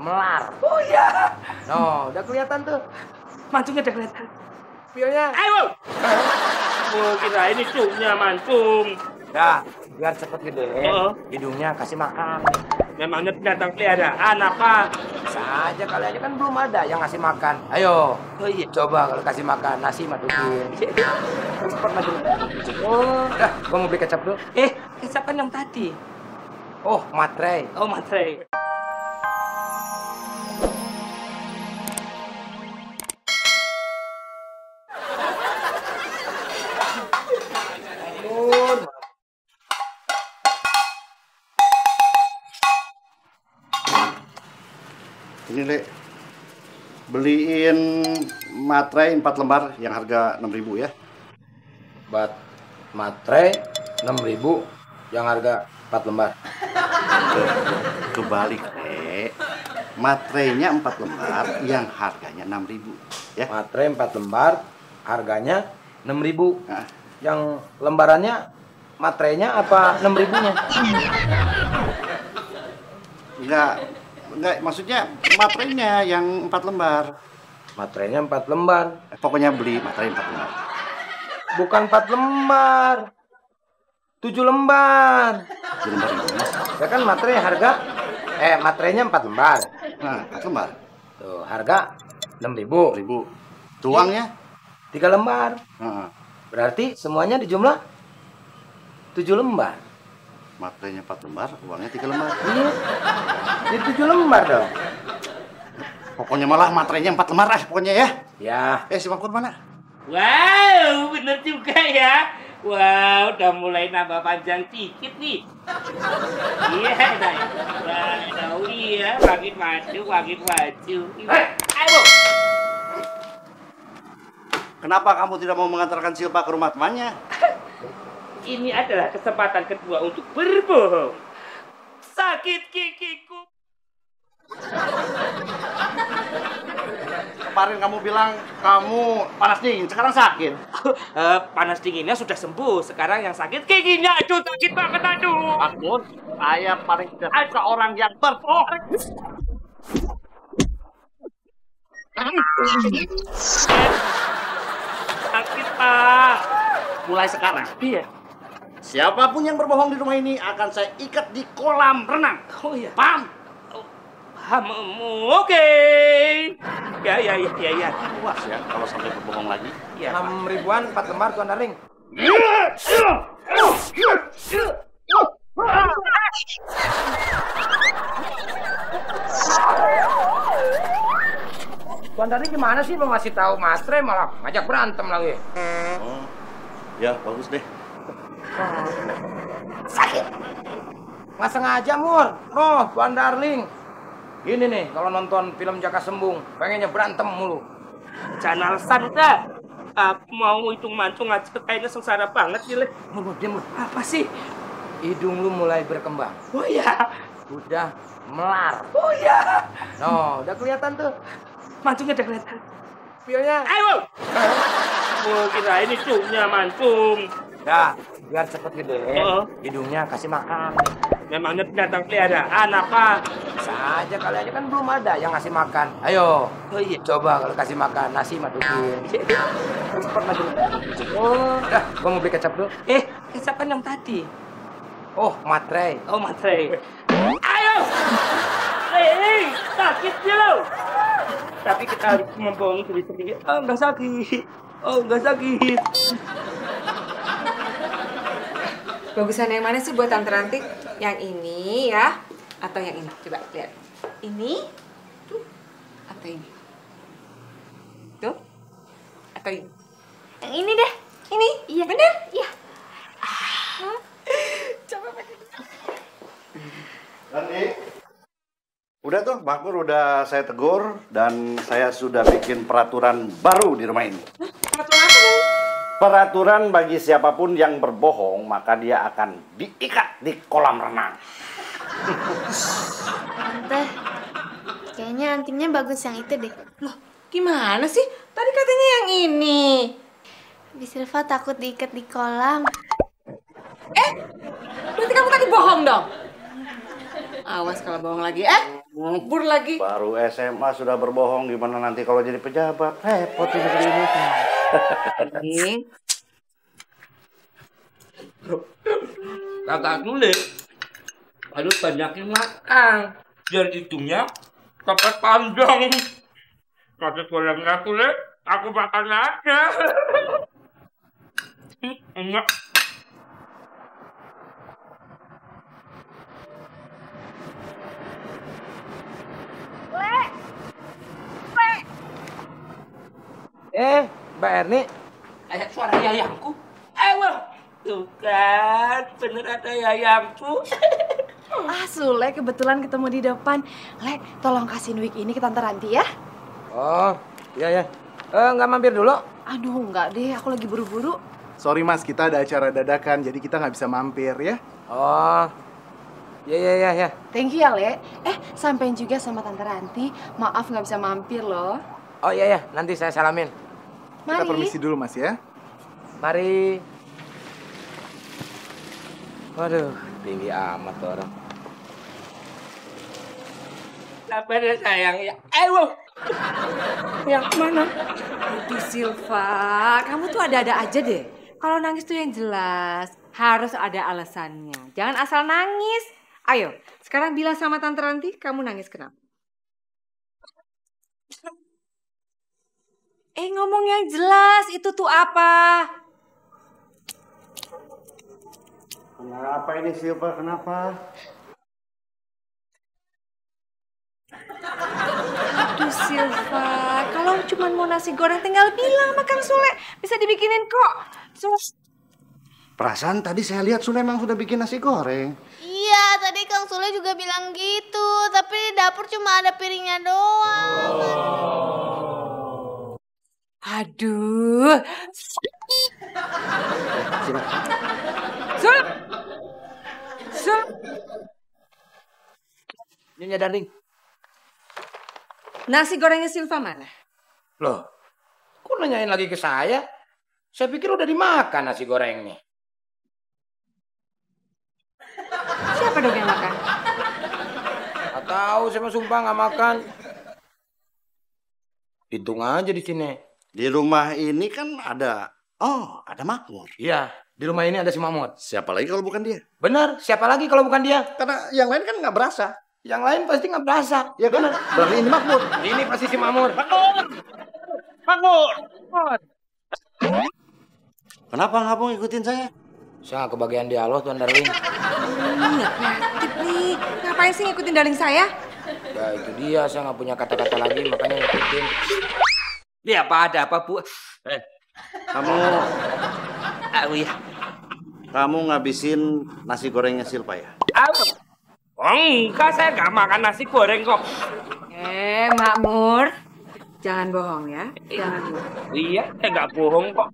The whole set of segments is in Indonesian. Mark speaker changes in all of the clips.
Speaker 1: melar.
Speaker 2: Oh iya.
Speaker 1: No, udah kelihatan tuh.
Speaker 2: Mancungnya udah kelihatan.
Speaker 1: Spionnya.
Speaker 2: Ayo. Oh, kira ini cungnya mancung.
Speaker 1: Ya, biar cepet gede. Hidungnya kasih makan.
Speaker 2: Memangnya binatang peliharaan apa?
Speaker 1: Bisa aja kali aja kan belum ada yang ngasih makan. Ayo.
Speaker 2: Oh iya.
Speaker 1: Coba kalau kasih makan nasi masukin. Cepet maju.
Speaker 2: Oh.
Speaker 1: Dah, gua mau beli kecap dulu.
Speaker 2: Kecap kan yang tadi.
Speaker 1: Oh, matre.
Speaker 2: Oh, matre.
Speaker 3: Ini, Le. Beliin materai 4 lembar yang harga 6.000 ya.
Speaker 1: Buat matre 6.000 yang harga 4 lembar.
Speaker 3: Kebalik, Le. Materainya 4 lembar yang harganya 6.000 ya.
Speaker 1: Matre 4 lembar harganya 6.000.
Speaker 3: Nah.
Speaker 1: Yang lembarannya matrenya apa 6.000-nya?
Speaker 3: Enggak, maksudnya materainya yang 4 lembar.
Speaker 1: Matrenya 4 lembar.
Speaker 3: Pokoknya beli materai 4 lembar.
Speaker 1: Bukan 4 lembar. 7 lembar.
Speaker 3: 7 lembar ini, Mas.
Speaker 1: Ya kan matre harga matrenya 4 lembar.
Speaker 3: Nah, 4 lembar.
Speaker 1: Tuh, harga 6.000.
Speaker 3: 6.000. Tuangnya
Speaker 1: 3 lembar.
Speaker 3: Heeh.
Speaker 1: Berarti semuanya dijumlah 7 lembar.
Speaker 3: Materainya 4 lembar, uangnya 3 lembar.
Speaker 1: Iya. Jadi 7 lembar dong.
Speaker 3: Pokoknya malah materainya 4 lembar pokoknya ya.
Speaker 1: Ya.
Speaker 3: Si Mangkur mana?
Speaker 2: Wow, bener juga ya. Wow, udah mulai nambah panjang dikit nih. Iya, saya. Wow, iya, makin maju, makin maju. Ayo.
Speaker 3: Kenapa kamu tidak mau mengantarkan Silpa ke rumah temannya?
Speaker 2: Ini adalah kesempatan kedua untuk berbohong. Sakit gigiku.
Speaker 3: Kemarin kamu bilang kamu panas dingin, sekarang sakit.
Speaker 2: Panas dinginnya sudah sembuh. Sekarang yang sakit giginya. Aduh, sakit banget, aduh.
Speaker 3: Makmur, saya paling tidak suka orang yang berbohong.
Speaker 2: Sakit, Pak.
Speaker 3: Mulai sekarang,
Speaker 2: Iya.
Speaker 3: siapapun yang berbohong di rumah ini akan saya ikat di kolam renang.
Speaker 2: Oh iya.
Speaker 3: Paham?
Speaker 2: Oke. Ya.
Speaker 3: Puas ya kalau sampai berbohong lagi.
Speaker 2: Ya,
Speaker 1: 6.000-an 4 lembar Tuan Darling. Tuan Darling gimana sih mau ngasih tahu Matre malah ngajak berantem lagi.
Speaker 3: Oh, ya bagus deh.
Speaker 1: Sakit. Nggak sengaja, Mur. Noh, Tuan Darling. Ini nih, kalau nonton film Jaka Sembung, pengennya berantem mulu.
Speaker 2: jangan alasan udah. Aku mau hitung mancung aja kayaknya sengsara banget sih, Le.
Speaker 1: Mur, diam, Mur.
Speaker 2: Apa sih?
Speaker 1: Hidung lu mulai berkembang.
Speaker 2: Oh iya.
Speaker 1: Udah melar.
Speaker 2: Oh iya.
Speaker 1: No, udah kelihatan tuh.
Speaker 2: Mancungnya udah kelihatan.
Speaker 1: Spionnya.
Speaker 2: Ayo. Oh, kira ini cungnya mancung.
Speaker 1: Ya, biar cepet gede.
Speaker 2: Hidungnya
Speaker 1: kasih makan.
Speaker 2: Memangnya binatang peliharaan apa?
Speaker 1: Bisa aja kali aja kan belum ada yang ngasih makan. Ayo.
Speaker 2: Oh iya.
Speaker 1: Coba kalau kasih makan nasi masukin. Cepet maju.
Speaker 2: Oh.
Speaker 1: Dah, gua mau beli kecap dulu.
Speaker 2: Kecap kan yang tadi.
Speaker 1: Oh, matre.
Speaker 2: Oh, matre. Ayo. Sakit ya lo. Tapi kita harus membohongi diri sendiri. Oh, enggak sakit. Oh, enggak sakit.
Speaker 4: Bagusan yang mana sih buat Tante Ranti? Yang ini ya? Atau yang ini? Coba lihat. Ini? Tuh. Atau ini? Tuh. Atau ini?
Speaker 5: Yang ini deh.
Speaker 4: Ini?
Speaker 5: Iya.
Speaker 4: Bener?
Speaker 5: Iya.
Speaker 4: Coba pakai.
Speaker 3: Nanti udah tuh, Makmur udah saya tegur dan saya sudah bikin peraturan baru di rumah ini.
Speaker 4: Peraturan apa dong?
Speaker 3: Peraturan bagi siapapun yang berbohong maka dia akan diikat di kolam renang.
Speaker 5: Tante, kayaknya antingnya bagus yang itu deh.
Speaker 4: Loh, gimana sih? Tadi katanya yang ini.
Speaker 5: Bi Silva takut diikat di kolam.
Speaker 4: Berarti kamu tadi bohong dong? Awas kalau bohong lagi. Bur lagi.
Speaker 3: Baru SMA sudah berbohong, gimana nanti kalau jadi pejabat? Repot ini begini.
Speaker 4: Ini.
Speaker 2: Kakak tulis harus banyakin makan biar hidungnya cepat panjang. Kakak gorengnya tulis aku makan aja. Enggak.
Speaker 1: Mbak Erni.
Speaker 2: Kayak suara yayangku. Wah, tuh kan, bener ada yayangku.
Speaker 6: Sule kebetulan ketemu di depan. Le, tolong kasihin wig ini ke Tante Ranti ya.
Speaker 1: Oh, iya ya. Nggak mampir dulu?
Speaker 6: Aduh, enggak deh, aku lagi buru-buru.
Speaker 7: Sorry mas, kita ada acara dadakan, jadi kita nggak bisa mampir ya.
Speaker 1: Oh, ya.
Speaker 6: Thank you ya, Le. Sampein juga sama Tante Ranti. Maaf nggak bisa mampir loh.
Speaker 1: Oh iya, nanti saya salamin.
Speaker 7: Kita
Speaker 6: Mari.
Speaker 7: permisi dulu mas ya.
Speaker 1: Mari. Waduh, tinggi amat tuh orang.
Speaker 2: Sabar ya sayang ya. Wah. Yang mana?
Speaker 4: Aduh Silva, kamu tuh ada-ada aja deh. Kalau nangis tuh yang jelas, harus ada alasannya. Jangan asal nangis. Ayo, sekarang bilang sama Tante Ranti, kamu nangis kenapa? Ngomong yang jelas, itu tuh apa?
Speaker 3: Kenapa ini Silva? Kenapa?
Speaker 4: Aduh Silva, kalau cuma mau nasi goreng tinggal bilang sama Kang Sule. Bisa dibikinin kok.
Speaker 3: Perasaan tadi saya lihat Sule memang sudah bikin nasi goreng.
Speaker 5: Iya, tadi Kang Sule juga bilang gitu. Tapi di dapur cuma ada piringnya doang.
Speaker 4: Aduh. Sul.
Speaker 1: Nyonya Darling.
Speaker 4: Nasi gorengnya Silva mana?
Speaker 1: Loh, kok nanyain lagi ke saya? Saya pikir udah dimakan nasi gorengnya.
Speaker 4: Siapa dong yang makan?
Speaker 1: Nggak tahu, saya mah sumpah nggak makan. Hitung aja di sini.
Speaker 3: Di rumah ini kan ada Makmur.
Speaker 1: Iya, di rumah ini ada si Mahmud.
Speaker 3: Siapa lagi kalau bukan dia?
Speaker 1: Bener, siapa lagi kalau bukan dia?
Speaker 3: Karena yang lain kan nggak berasa.
Speaker 1: Yang lain pasti nggak berasa.
Speaker 3: Ya kan? Berarti ini Makmur.
Speaker 1: Ini pasti si Mahmud.
Speaker 2: Makmur.
Speaker 3: Kenapa nggak mau ngikutin saya?
Speaker 1: Saya nggak kebagian dialog Tuan Darling.
Speaker 4: Nggak kreatif nih. Ngapain sih ngikutin Darling saya?
Speaker 1: Ya itu dia, saya nggak punya kata-kata lagi makanya ngikutin.
Speaker 2: Ini ada apa Bu?
Speaker 3: Kamu ngabisin nasi gorengnya Silva ya?
Speaker 2: Enggak, saya nggak makan nasi goreng kok.
Speaker 4: Makmur. Jangan bohong ya. Jangan bohong.
Speaker 2: Iya, saya nggak bohong kok.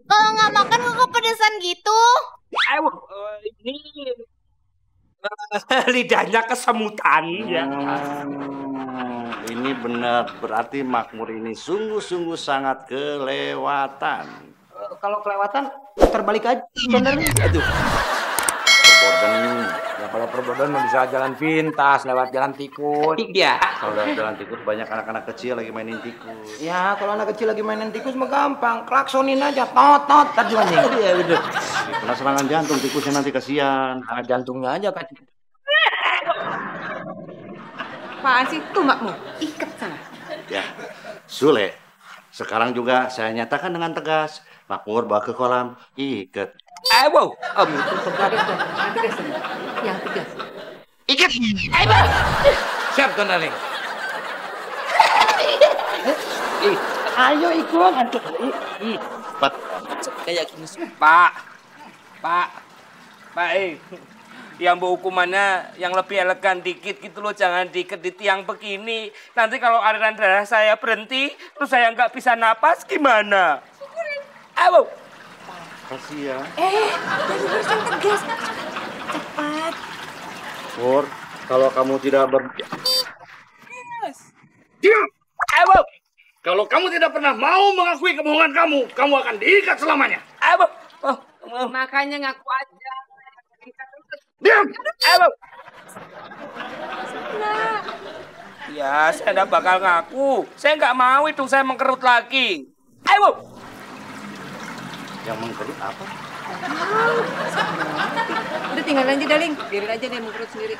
Speaker 5: Kalau nggak makan kok kepedesan gitu.
Speaker 2: Ini lidahnya kesemutan ya.
Speaker 3: Ini benar, berarti Makmur ini sungguh-sungguh sangat kelewatan.
Speaker 1: Kalau kelewatan, terbalik aja. Bener nih. Aduh. Perbodan. Ya kalau perbodan mah bisa jalan pintas, lewat jalan tikus.
Speaker 2: Iya.
Speaker 3: Kalau jalan tikus banyak anak-anak kecil lagi mainin tikus.
Speaker 1: Ya kalau anak kecil lagi mainin tikus mah gampang. Klaksonin aja, tot, terjual nih. Iya bener.
Speaker 3: Kena serangan jantung tikusnya nanti kasihan.
Speaker 1: Nah, jantungnya aja kan.
Speaker 4: Apaan sih? Tuh Makmur, ikat sana.
Speaker 3: Ya, Sule. Sekarang juga saya nyatakan dengan tegas. Makmur bawa ke kolam, ikat.
Speaker 4: Yang tegas ini. Yang tegas.
Speaker 3: Ikat!
Speaker 1: Siap Tuan Darling. Ayo ikut.
Speaker 3: Pat.
Speaker 2: Kayak gini Pak. Yang hukumannya yang lebih elegan dikit gitu loh, jangan diikat di tiang begini. Nanti kalau aliran darah saya berhenti, terus saya nggak bisa napas gimana?
Speaker 3: Kasih ya.
Speaker 4: Dari harus yang tegas. Cepat.
Speaker 3: Pur, kalau kamu tidak
Speaker 1: Diam. Kalau kamu tidak pernah mau mengakui kebohongan kamu akan diikat selamanya.
Speaker 4: Makanya ngaku aja.
Speaker 3: Diam!
Speaker 2: Ayo. Ya, saya nggak bakal ngaku. Saya nggak mau itu saya mengkerut lagi. Ayo.
Speaker 3: Yang mengkerut apa?
Speaker 4: Udah tinggal aja, Daling. Biarin aja dia mengkerut sendiri.